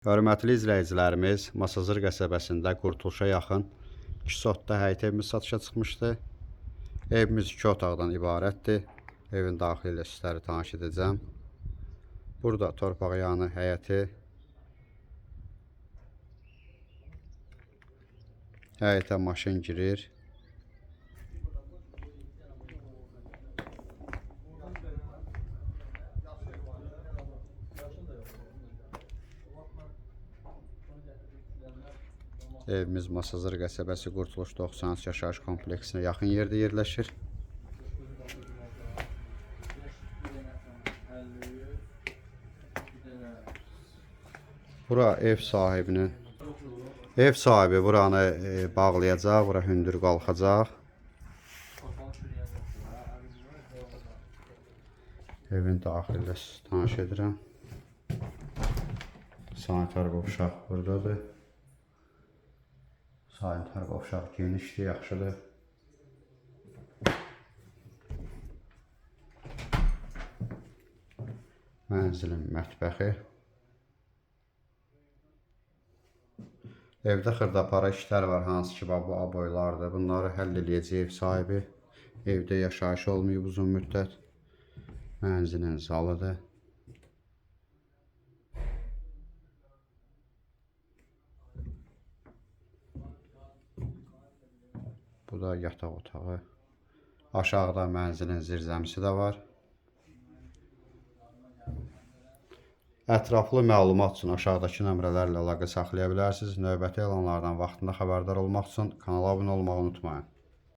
Hörmətli izləyicilərimiz, Masazır qəsəbəsində Qurtuluşa yaxın 2 sotda həyət evimiz satışa çıxmışdı. Evimiz 2 otaqdan ibarətdir. Evin daxili ilə sizləri tanış edəcəm. Burada torpaq yanı həyəti, həyətə maşın girir. Evimiz Masazır qəsəbəsi Qurtuluş 93 yaşayış kompleksinə yaxın yerdə yerləşir. Bura ev sahibi buranı bağlayacaq, bura hündür qalxacaq. Evin daxilində tanış edirəm. Sanitar qovşaq buradadır. Sanitar qovşaq genişdir, yaxşıdır. Mənzilin mətbəxi. Evdə xırdapara işlər var, hansı ki bu aboylardır. Bunları həll edəcək ev sahibi. Evdə yaşayış olmayıb uzun müddət. Mənzilin zalıdır. Bu da yataq otağı. Aşağıda mənzilin zirzəmisi də var. Ətraflı məlumat üçün aşağıdakı nömrələrlə əlaqə saxlaya bilərsiniz. Növbəti elanlardan vaxtında xəbərdar olmaq üçün kanala abunə olmağı unutmayın.